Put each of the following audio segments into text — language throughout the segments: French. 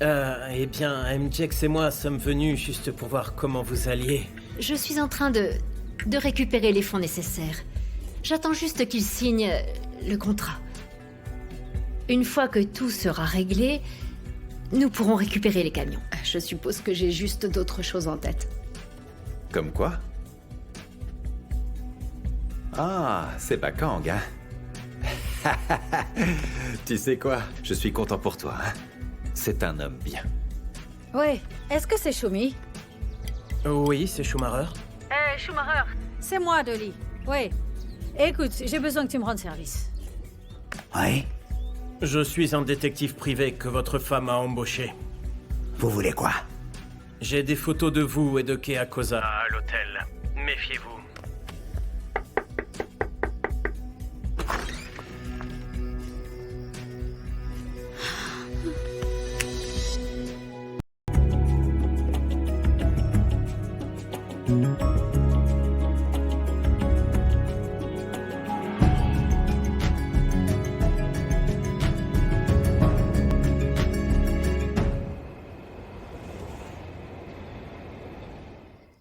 Eh bien, MJX et moi sommes venus juste pour voir comment vous alliez. Je suis en train de récupérer les fonds nécessaires. J'attends juste qu'il signe le contrat. Une fois que tout sera réglé, nous pourrons récupérer les camions. Je suppose que j'ai juste d'autres choses en tête. Comme quoi? Ah, c'est Bakang, hein? Tu sais quoi? Je suis content pour toi, hein? C'est un homme bien. Ouais, est-ce que c'est Shumi? Oui, c'est Schumacher. Schumacher. C'est moi, Dolly. Ouais. Écoute, j'ai besoin que tu me rendes service. Oui? Je suis un détective privé que votre femme a embauché. Vous voulez quoi? J'ai des photos de vous et de Kea Koza à l'hôtel. Méfiez-vous.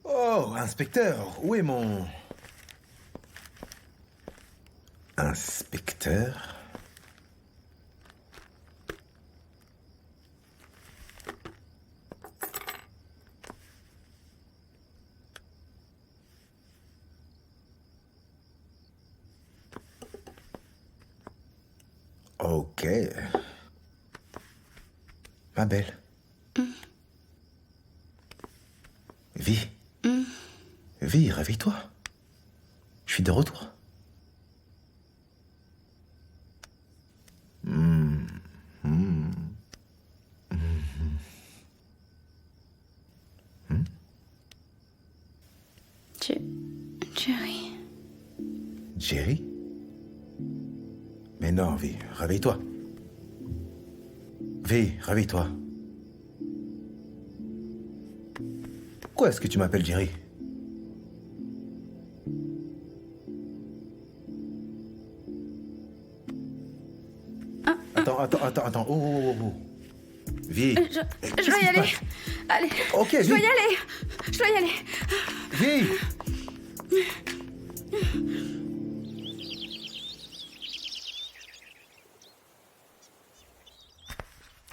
Oh, inspecteur, où est mon... Inspecteur? Ok. Ma belle. Vie. Vie, réveille-toi. Je suis de retour. Jerry. Jerry? Mais non, Vie, réveille-toi. Vie, réveille-toi. Pourquoi est-ce que tu m'appelles Jerry? Attends. Oh. Vie. Je dois y aller. Allez. Ok, Je dois Vie. y aller. Je dois y aller. Vie.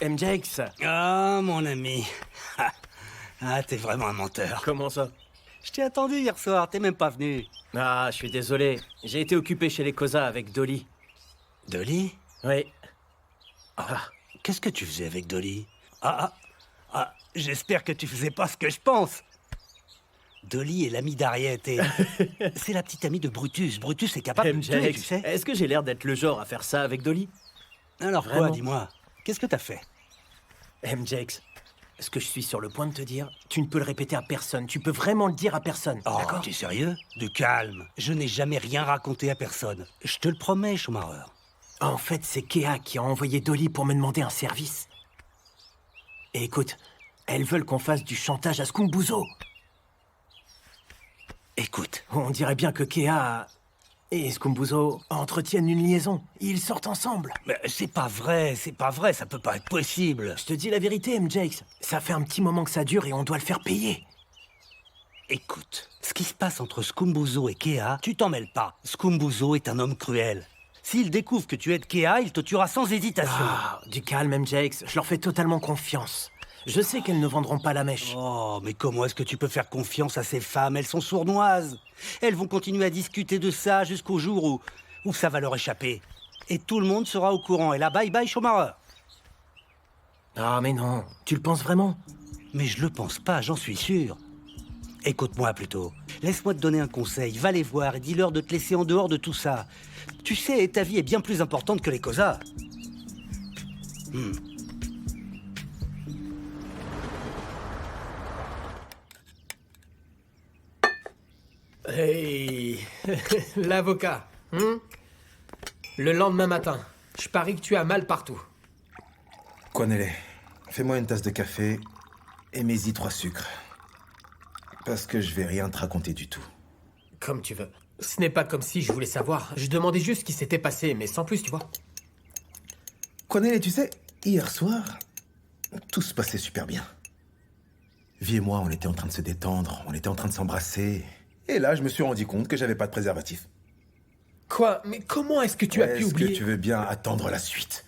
MJX, Ah, mon ami. Ah, t'es vraiment un menteur. comment ça? Je t'ai attendu hier soir, t'es même pas venu. Ah, je suis désolé. J'ai été occupé chez les Koza avec Dolly. Dolly? Oui. Qu'est-ce que tu faisais avec Dolly? J'espère que tu faisais pas ce que je pense. Dolly est l'amie d'Harriet et... c'est la petite amie de Brutus. Brutus est capable de tuer, tu MJX, sais. est-ce que j'ai l'air d'être le genre à faire ça avec Dolly? Alors Vraiment? quoi, dis-moi? Qu'est-ce que t'as fait? MJX, ce que je suis sur le point de te dire, tu ne peux le répéter à personne. Tu peux vraiment le dire à personne. Oh, D'accord? t'es sérieux? Du calme. Je n'ai jamais rien raconté à personne. Je te le promets, Schumacher. En fait, c'est Kea qui a envoyé Dolly pour me demander un service. Et écoute, elles veulent qu'on fasse du chantage à Skumbuzo. Écoute, On dirait bien que Kea et Skumbuzo entretiennent une liaison. Ils sortent ensemble. mais c'est pas vrai, ça peut pas être possible. Je te dis la vérité, MJX. Ça fait un petit moment que ça dure et on doit le faire payer. Écoute, ce qui se passe entre Skumbuzo et Kea, tu t'en mêles pas. Skumbuzo est un homme cruel. S'il découvre que tu es de Kea, il te tuera sans hésitation. Ah, du calme, MJX. Je leur fais totalement confiance. Je sais qu'elles ne vendront pas la mèche. Oh, mais comment est-ce que tu peux faire confiance à ces femmes? Elles sont sournoises. Elles vont continuer à discuter de ça jusqu'au jour où ça va leur échapper. Et tout le monde sera au courant. Et là, bye bye, Schumacher. Ah, mais non. Tu le penses vraiment? Mais je le pense pas, j'en suis sûr. Écoute-moi plutôt. Laisse-moi te donner un conseil. Va les voir et dis-leur de te laisser en dehors de tout ça. Tu sais, ta vie est bien plus importante que les Koza. Hey, l'avocat. Le lendemain matin, je parie que tu as mal partout. Kwanele, fais-moi une tasse de café et mets-y 3 sucres. Parce que je vais rien te raconter du tout. Comme tu veux. Ce n'est pas comme si je voulais savoir. Je demandais juste ce qui s'était passé, mais sans plus, tu vois. Kwanele, tu sais, hier soir, Tout se passait super bien. Vie et moi, on était en train de se détendre, on était en train de s'embrasser. Et là, je me suis rendu compte que j'avais pas de préservatif. Quoi? Mais comment est-ce que tu as pu oublier? Est-ce que tu veux bien attendre la suite?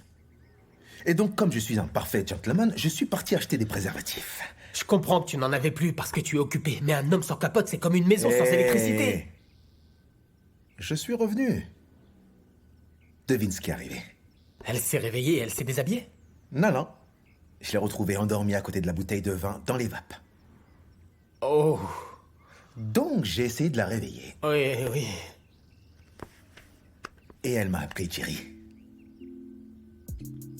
Et donc, comme je suis un parfait gentleman, je suis parti acheter des préservatifs. Je comprends que tu n'en avais plus parce que tu es occupé, mais un homme sans capote, c'est comme une maison sans électricité. Je suis revenu. Devine ce qui est arrivé. Elle s'est réveillée et elle s'est déshabillée? Non, non. Je l'ai retrouvée endormie à côté de la bouteille de vin dans les vapes. Oh. Donc, j'ai essayé de la réveiller. Oui, oui. Et elle m'a appelé Jerry.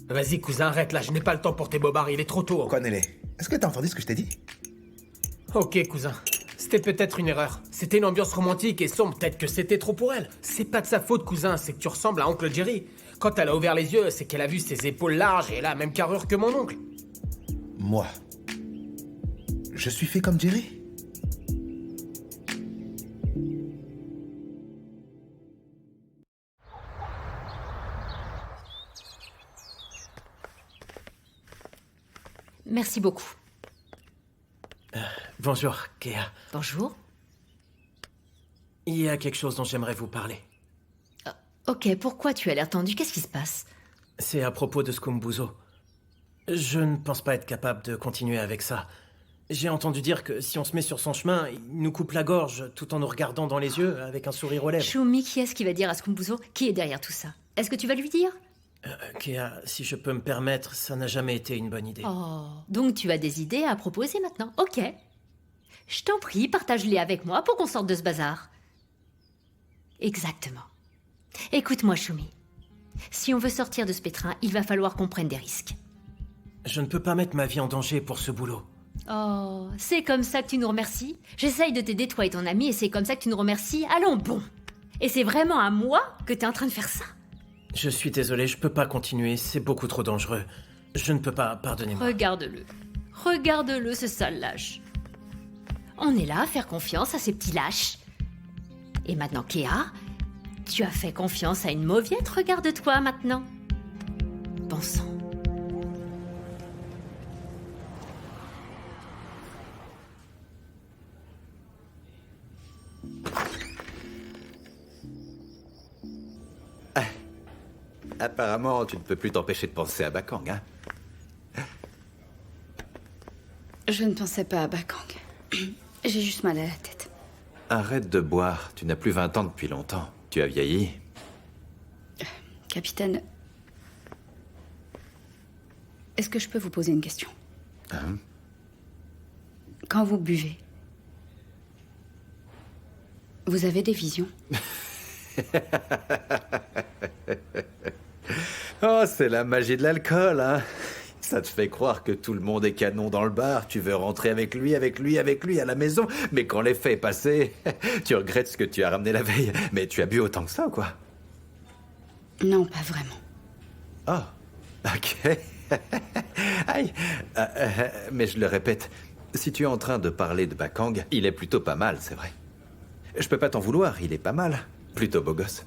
Vas-y, cousin, arrête là, je n'ai pas le temps pour tes bobards, il est trop tôt. Quoi, Nelly? Est-ce que t'as entendu ce que je t'ai dit? Ok, cousin. C'était peut-être une erreur. C'était une ambiance romantique et sombre, peut-être que c'était trop pour elle. C'est pas de sa faute, cousin, c'est que tu ressembles à Oncle Jerry. Quand elle a ouvert les yeux, c'est qu'elle a vu ses épaules larges et la même carrure que mon oncle. Moi, je suis fait comme Jerry? Merci beaucoup. Bonjour, Kea. Bonjour. Il y a quelque chose dont j'aimerais vous parler. Ok, pourquoi tu as l'air tendu? Qu'est-ce qui se passe? C'est à propos de Skumbuzo. Je ne pense pas être capable de continuer avec ça. J'ai entendu dire que si on se met sur son chemin, il nous coupe la gorge tout en nous regardant dans les yeux avec un sourire aux lèvres. Shumi, qui est-ce qui va dire à Skumbuzo? Qui est derrière tout ça? Est-ce que tu vas lui dire? Kea, si je peux me permettre, ça n'a jamais été une bonne idée. Oh, donc tu as des idées à proposer maintenant? Ok. Je t'en prie, partage-les avec moi pour qu'on sorte de ce bazar. Exactement. Écoute-moi, Shumi. Si on veut sortir de ce pétrin, il va falloir qu'on prenne des risques. Je ne peux pas mettre ma vie en danger pour ce boulot. Oh, c'est comme ça que tu nous remercies? J'essaye de t'aider, toi et ton ami, et c'est comme ça que tu nous remercies? Allons, bon. Et c'est vraiment à moi que t'es en train de faire ça? Je suis désolé, je peux pas continuer, c'est beaucoup trop dangereux. Je ne peux pas, pardonnez-moi. Regarde-le. Regarde-le, ce sale lâche. On est là à faire confiance à ces petits lâches. Et maintenant, Kea, tu as fait confiance à une mauviette, regarde-toi maintenant. Bon sang. Apparemment, tu ne peux plus t'empêcher de penser à Bakang, hein? Je ne pensais pas à Bakang. J'ai juste mal à la tête. Arrête de boire, tu n'as plus 20 ans depuis longtemps. Tu as vieilli. Capitaine, est-ce que je peux vous poser une question? Hein? Quand vous buvez, vous avez des visions? Oh, c'est la magie de l'alcool, hein? Ça te fait croire que tout le monde est canon dans le bar, tu veux rentrer avec lui à la maison, mais quand l'effet est passé, tu regrettes ce que tu as ramené la veille. Mais tu as bu autant que ça, ou quoi? Non, pas vraiment. Oh, ok. Aïe. Mais je le répète, si tu es en train de parler de Bakang, il est plutôt pas mal, c'est vrai. Je peux pas t'en vouloir, il est pas mal. Plutôt beau gosse.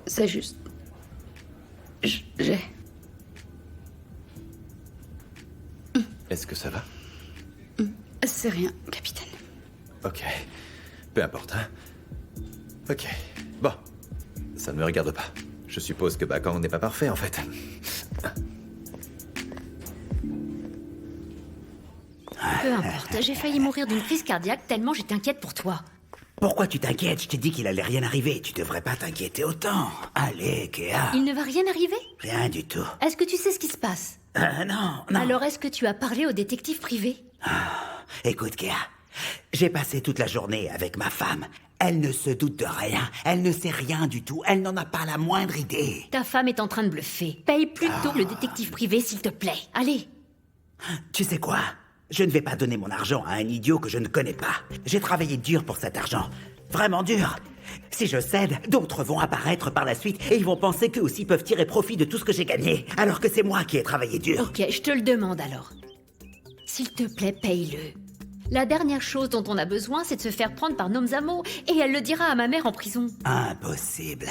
C'est juste... J'ai... Est-ce que ça va? C'est rien, capitaine. Ok. Peu importe, hein. Ok. Bon. Ça ne me regarde pas. Je suppose que Bakang n'est pas parfait, en fait. Peu importe, j'ai failli mourir d'une crise cardiaque tellement j'étais inquiète pour toi. Pourquoi tu t'inquiètes? Je t'ai dit qu'il allait rien arriver. Tu devrais pas t'inquiéter autant. Allez, Kea. Il ne va rien arriver? Rien du tout. Est-ce que tu sais ce qui se passe? Non, non. Alors est-ce que tu as parlé au détective privé? Écoute, Kea. J'ai passé toute la journée avec ma femme. Elle ne se doute de rien. Elle ne sait rien du tout. Elle n'en a pas la moindre idée. Ta femme est en train de bluffer. Paye plutôt le détective privé, s'il te plaît. Allez. Tu sais quoi? Je ne vais pas donner mon argent à un idiot que je ne connais pas. J'ai travaillé dur pour cet argent. Vraiment dur. Si je cède, d'autres vont apparaître par la suite et ils vont penser qu'eux aussi peuvent tirer profit de tout ce que j'ai gagné, alors que c'est moi qui ai travaillé dur. Ok, je te le demande alors. S'il te plaît, paye-le. La dernière chose dont on a besoin, c'est de se faire prendre par Nomzamo, et elle le dira à ma mère en prison. Impossible.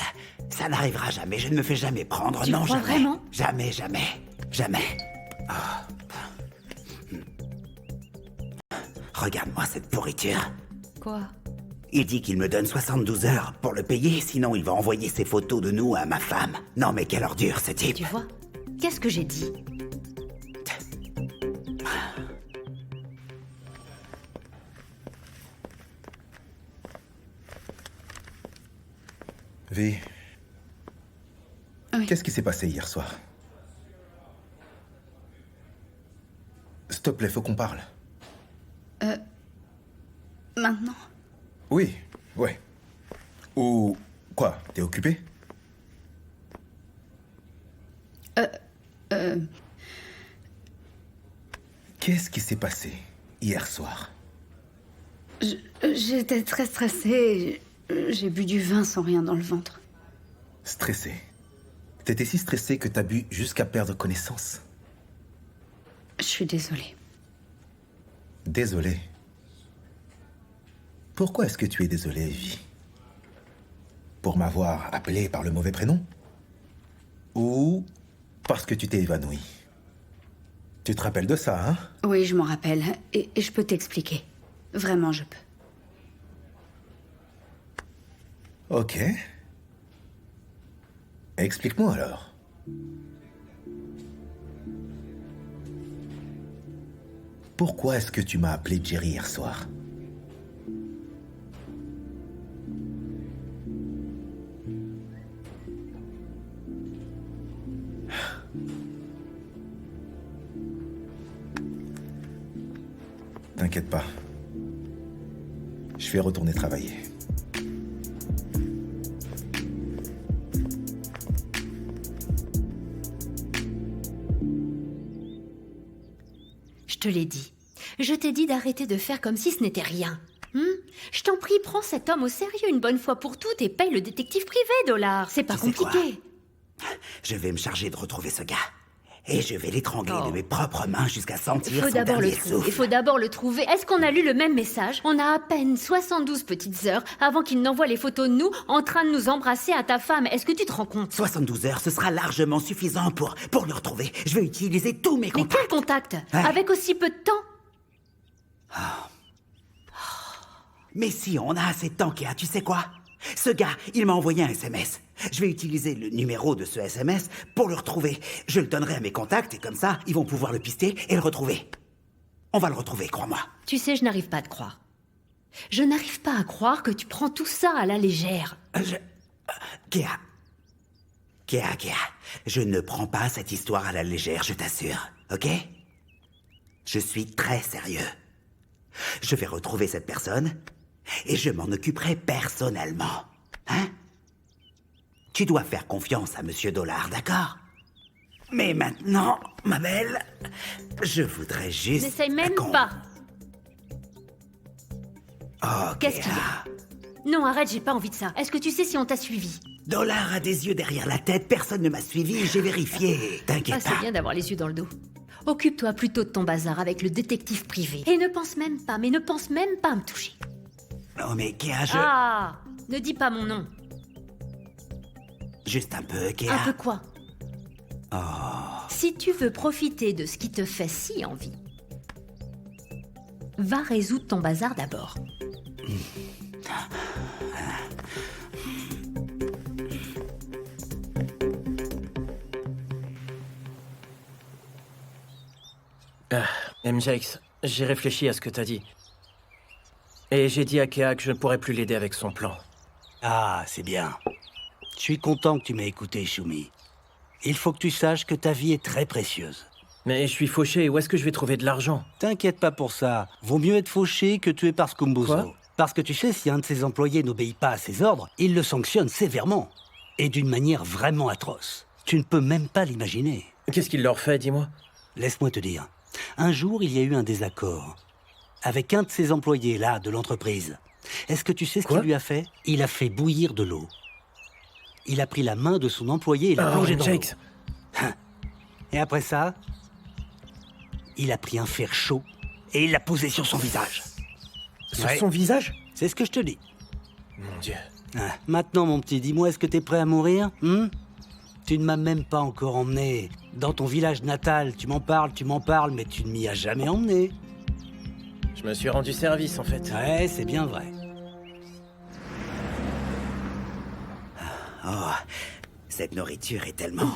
Ça n'arrivera jamais. Je ne me fais jamais prendre. Tu Non, crois jamais. vraiment? Jamais, jamais. Jamais. Regarde-moi cette pourriture. Quoi? Il dit qu'il me donne 72 heures pour le payer, sinon il va envoyer ses photos de nous à ma femme. Non mais quelle ordure ce type. Tu vois? Qu'est-ce que j'ai dit? V, Oui. qu'est-ce qui s'est passé hier soir? S'il te plaît, faut qu'on parle. Maintenant? Oui, ouais. Ou quoi? T'es occupé? Qu'est-ce qui s'est passé hier soir? J'étais très stressée. J'ai bu du vin sans rien dans le ventre. Stressé. T'étais si stressé que t'as bu jusqu'à perdre connaissance. Je suis désolée. Désolé. Pourquoi est-ce que tu es désolé, Evie? Pour m'avoir appelé par le mauvais prénom? Ou parce que tu t'es évanoui? Tu te rappelles de ça, hein? Oui, je m'en rappelle. Et je peux t'expliquer. Vraiment, je peux. Ok. Explique-moi alors. Pourquoi est-ce que tu m'as appelé Jerry hier soir? T'inquiète pas. Je vais retourner travailler. Je te l'ai dit. Je t'ai dit d'arrêter de faire comme si ce n'était rien. Je t'en prie, prends cet homme au sérieux une bonne fois pour toutes et paye le détective privé, $. C'est pas Tu sais quoi? compliqué. Je vais me charger de retrouver ce gars. Et je vais l'étrangler Oh. de mes propres mains jusqu'à Il sentir faut son d'abord le dernier trouver. Il souffle. faut d'abord le trouver. Est-ce qu'on a lu le même message? On a à peine 72 petites heures avant qu'il n'envoie les photos de nous en train de nous embrasser à ta femme. Est-ce que tu te rends compte? 72 heures, ce sera largement suffisant pour le retrouver. Je vais utiliser tous mes Mais contacts. quel contact? Ouais. Avec aussi peu de temps? Mais si on a assez de temps, Kéa, tu sais quoi? Ce gars, il m'a envoyé un SMS. Je vais utiliser le numéro de ce SMS pour le retrouver. Je le donnerai à mes contacts et comme ça, ils vont pouvoir le pister et le retrouver. On va le retrouver, crois-moi. Tu sais, je n'arrive pas à te croire. Je n'arrive pas à croire que tu prends tout ça à la légère. Kéa, je ne prends pas cette histoire à la légère, je t'assure, ok? Je suis très sérieux. Je vais retrouver cette personne et je m'en occuperai personnellement. Hein? Tu dois faire confiance à Monsieur $, d'accord? Mais maintenant, ma belle, je voudrais juste... N'essaye même qu'on- pas. Oh, Qu'est-ce qu'il y Kéa. a? Non, arrête, j'ai pas envie de ça. Est-ce que tu sais si on t'a suivi? $, a des yeux derrière la tête, personne ne m'a suivi, j'ai vérifié. Ah, T'inquiète c'est pas. bien d'avoir les yeux dans le dos. Occupe-toi plutôt de ton bazar avec le détective privé. Et ne pense même pas, mais ne pense même pas à me toucher. Non mais Kéa, Ah! Ne dis pas mon nom. Juste un peu, Kéa. Un peu quoi? Si tu veux profiter de ce qui te fait si envie, va résoudre ton bazar d'abord. MJX, j'ai réfléchi à ce que t'as dit. Et j'ai dit à Kéa que je ne pourrais plus l'aider avec son plan. Ah, c'est bien. Je suis content que tu m'aies écouté, Shumi. Il faut que tu saches que ta vie est très précieuse. Mais je suis fauché, où est-ce que je vais trouver de l'argent? T'inquiète pas pour ça. Vaut mieux être fauché que tué par Scumbuzo. Quoi? Parce que tu sais, si un de ses employés n'obéit pas à ses ordres, il le sanctionne sévèrement. Et d'une manière vraiment atroce. Tu ne peux même pas l'imaginer. Qu'est-ce qu'il leur fait, dis-moi? Laisse-moi te dire. Un jour, il y a eu un désaccord. Avec un de ses employés, là, de l'entreprise. Est-ce que tu sais ce qu'il Quoi? lui a fait? Il a fait bouillir de l'eau. Il a pris la main de son employé et l'a Oh, plongé dans l'eau. MJX. Et après ça, il a pris un fer chaud et il l'a posé sur son visage. Sur Ouais. son visage? C'est ce que je te dis. Mon Dieu. Ah, maintenant, mon petit, dis-moi, est-ce que t'es prêt à mourir? Tu ne m'as même pas encore emmené. Dans ton village natal, tu m'en parles, mais tu ne m'y as jamais emmené. Je me suis rendu service, en fait. Ouais, c'est bien vrai. Oh, cette nourriture est tellement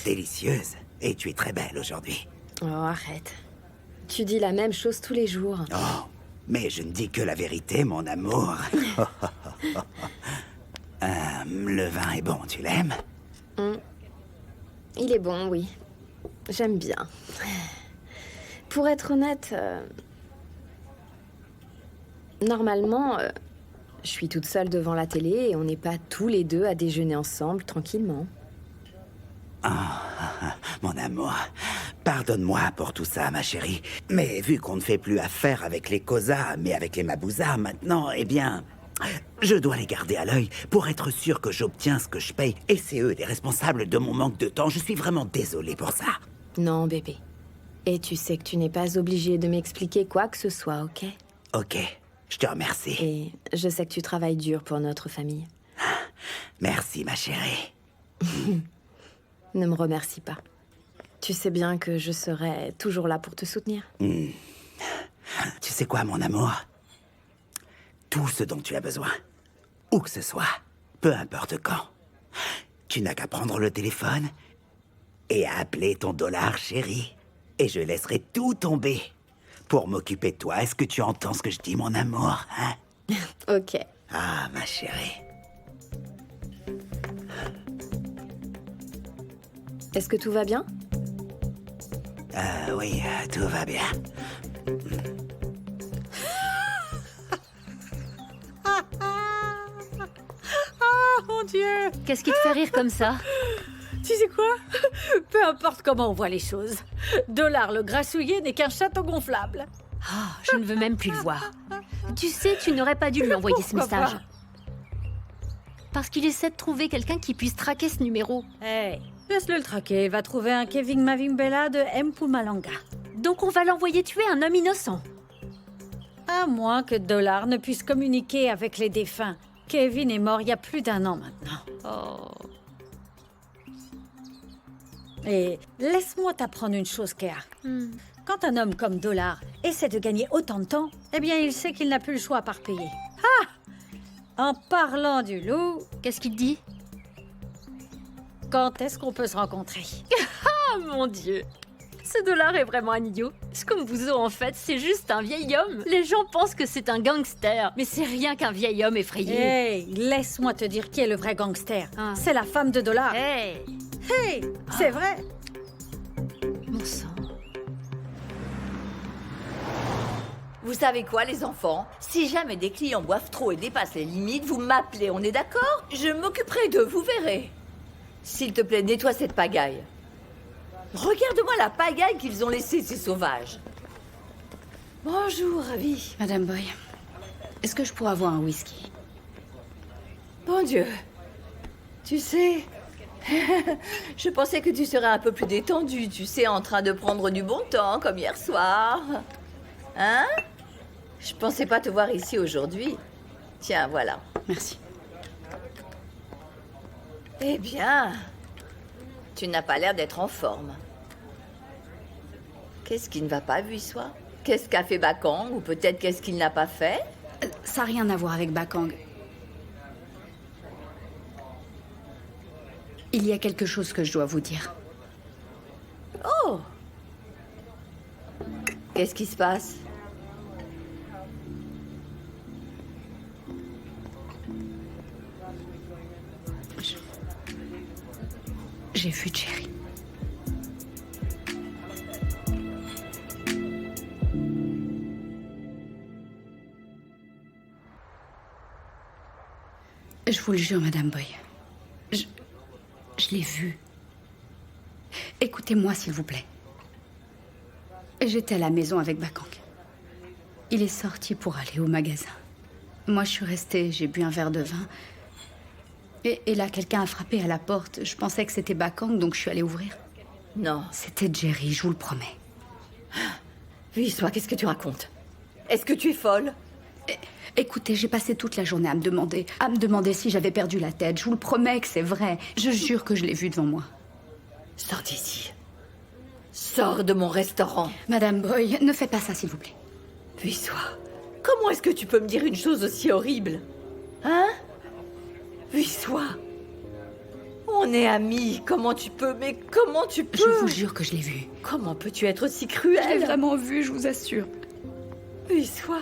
délicieuse. Et tu es très belle aujourd'hui. Oh, arrête. Tu dis la même chose tous les jours. Oh, mais je ne dis que la vérité, mon amour. Le vin est bon, tu l'aimes? Il est bon, oui. J'aime bien. Pour être honnête, normalement, je suis toute seule devant la télé et on n'est pas tous les deux à déjeuner ensemble tranquillement. Mon amour, pardonne-moi pour tout ça, ma chérie. Mais vu qu'on ne fait plus affaire avec les Kosa, mais avec les Mabuza maintenant, eh bien, je dois les garder à l'œil pour être sûr que j'obtiens ce que je paye. Et c'est eux les responsables de mon manque de temps. Je suis vraiment désolé pour ça. Non, bébé. Et tu sais que tu n'es pas obligé de m'expliquer quoi que ce soit, ok? Ok, je te remercie. Et je sais que tu travailles dur pour notre famille. Merci, ma chérie. Ne me remercie pas. Tu sais bien que je serai toujours là pour te soutenir. Tu sais quoi, mon amour? Tout ce dont tu as besoin, où que ce soit, peu importe quand, tu n'as qu'à prendre le téléphone et à appeler ton dollar chéri. Et je laisserai tout tomber pour m'occuper de toi. Est-ce que tu entends ce que je dis, mon amour, hein? Ok. Ah, ma chérie. Est-ce que tout va bien? Oui, tout va bien. Oh mon Dieu! Qu'est-ce qui te fait rire comme ça? Tu sais quoi? Peu importe comment on voit les choses. Dollar le grassouillet n'est qu'un château gonflable. Ah, je ne veux même plus le voir. Tu sais, tu n'aurais pas dû lui envoyer ce Pourquoi message. pas? Parce qu'il essaie de trouver quelqu'un qui puisse traquer ce numéro. Hey, laisse-le le traquer. Il va trouver un Kevin Mavimbela de Mpumalanga. Donc on va l'envoyer tuer un homme innocent. À moins que Dollar ne puisse communiquer avec les défunts. Kevin est mort il y a plus d'1 an maintenant. Oh. Et laisse-moi t'apprendre une chose, Kéa. Quand un homme comme Dollar essaie de gagner autant de temps, eh bien, il sait qu'il n'a plus le choix à part payer. Ah! En parlant du loup, Qu'est-ce qu'il te dit? quand est-ce qu'on peut se rencontrer? Oh mon Dieu! Ce dollar est vraiment un idiot. Skombuzo, en fait, c'est juste un vieil homme. Les gens pensent que c'est un gangster, mais c'est rien qu'un vieil homme effrayé. Hey, laisse-moi te dire qui est le vrai gangster. Ah. C'est la femme de Dollar. Hey! Hey, c'est vrai. Mon sang. Vous savez quoi, les enfants? Si jamais des clients boivent trop et dépassent les limites, vous m'appelez, on est d'accord? Je m'occuperai d'eux, vous verrez. S'il te plaît, nettoie cette pagaille. Regarde-moi la pagaille qu'ils ont laissée, ces sauvages. Bonjour, Ravi. Madame Boy, est-ce que je pourrais avoir un whisky? Bon Dieu. Tu sais, je pensais que tu serais un peu plus détendue, tu sais, en train de prendre du bon temps, comme hier soir. Hein? Je pensais pas te voir ici aujourd'hui. Tiens, voilà. Merci. Eh bien, tu n'as pas l'air d'être en forme. Qu'est-ce qui ne va pas, lui, soit? Qu'est-ce qu'a fait Bakang? Ou peut-être qu'est-ce qu'il n'a pas fait? Ça n'a rien à voir avec Bakang. Il y a quelque chose que je dois vous dire. Oh! Qu'est-ce qui se passe? J'ai vu Jerry. Je vous le jure, Madame Boy. Je l'ai vu. Écoutez-moi, s'il vous plaît. J'étais à la maison avec Bakang. Il est sorti pour aller au magasin. Moi, je suis restée, j'ai bu un verre de vin. Et là, quelqu'un a frappé à la porte. Je pensais que c'était Bakang, donc je suis allée ouvrir. Non. C'était Jerry, je vous le promets. Lui, soit, qu'est-ce que tu racontes? Est-ce que tu es folle? Écoutez, j'ai passé toute la journée à me demander si j'avais perdu la tête. Je vous le promets que c'est vrai. Je jure que je l'ai vu devant moi. Sors d'ici. Sors de mon restaurant. Madame Boy, ne faites pas ça, s'il vous plaît. Puis-toi. Comment est-ce que tu peux me dire une chose aussi horrible? Hein? Puis-toi. On est amis. Comment tu peux? Mais comment tu peux? Je vous jure que je l'ai vu. Comment peux-tu être aussi Je l'ai cruel? vraiment vu, je vous assure. Puis-toi.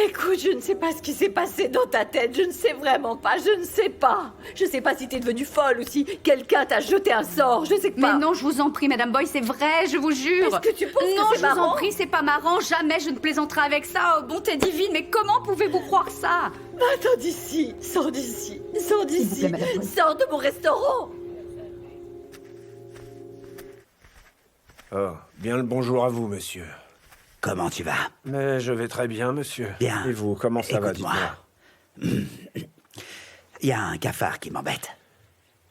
Écoute, je ne sais pas ce qui s'est passé dans ta tête. Je ne sais vraiment pas. Je ne sais pas. Je ne sais pas si t'es devenue folle ou si quelqu'un t'a jeté un sort. Je sais pas. Mais non, je vous en prie, Madame Boy, c'est vrai, je vous jure. Est-ce que tu penses non, que c'est je vous en marrant? prie, c'est pas marrant. Jamais je ne plaisanterai avec ça. Oh, bonté divine, mais comment pouvez-vous croire ça? Va-t'en d'ici. Sors d'ici. Sors S'il vous d'ici. plaît, Madame Boy. Sors de mon restaurant. Oh, bien le bonjour à vous, monsieur. Comment tu vas? Mais je vais très bien, monsieur. Bien. Et vous, comment ça va, Écoute-moi. dites-moi? Il y a un cafard qui m'embête.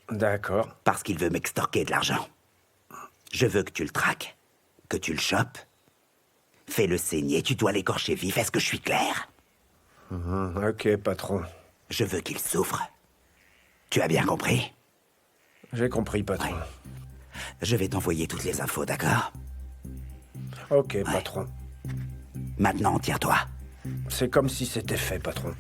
D'accord. Parce qu'il veut m'extorquer de l'argent. Je veux que tu le traques, que tu le chopes. Fais-le saigner, tu dois l'écorcher vif, est-ce que je suis clair? Ok, patron. Je veux qu'il souffre. Tu as bien compris? J'ai compris, patron. Je vais t'envoyer toutes les infos, d'accord? Ok, patron. Maintenant, tire-toi. C'est comme si c'était fait, patron.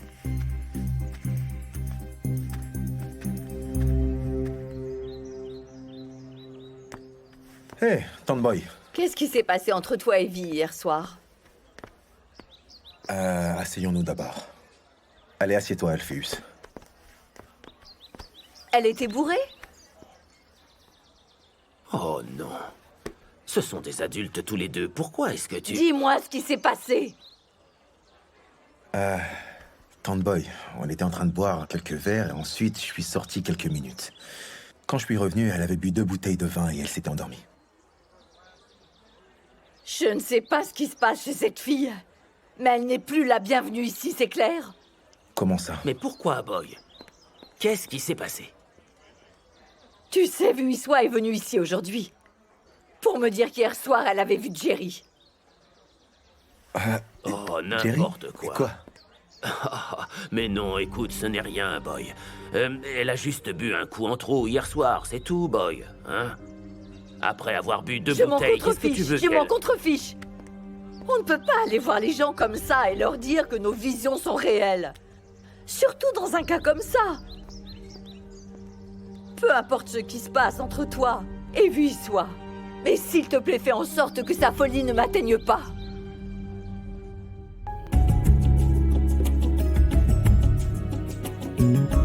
Hé, Tante Boy. Qu'est-ce qui s'est passé entre toi et Vi hier soir? Asseyons-nous d'abord. Allez, assieds-toi, Alpheus. Elle était bourrée? Oh non. Ce sont des adultes tous les deux. Pourquoi est-ce que tu... Dis-moi ce qui s'est passé. Tante Boy, on était en train de boire quelques verres et ensuite je suis sorti quelques minutes. Quand je suis revenu, elle avait bu 2 bouteilles de vin et elle s'était endormie. Je ne sais pas ce qui se passe chez cette fille, mais elle n'est plus la bienvenue ici, c'est clair? Comment ça? Mais pourquoi, Boy? Qu'est-ce qui s'est passé? Tu sais, Vuissois est venue ici aujourd'hui pour me dire qu'hier soir, elle avait vu Jerry. Oh, Jerry? n'importe quoi. Quoi? Mais non, écoute, ce n'est rien, Boy. Elle a juste bu un coup en trop hier soir, c'est tout, Boy. Hein? Après avoir bu 2 Je m'en bouteilles, qu'est-ce que tu contrefiche, veux je m'en qu'elle... contrefiche. On ne peut pas aller voir les gens comme ça et leur dire que nos visions sont réelles. Surtout dans un cas comme ça. Peu importe ce qui se passe entre toi et Vuissois. Mais s'il te plaît, fais en sorte que sa folie ne m'atteigne pas. Thank you.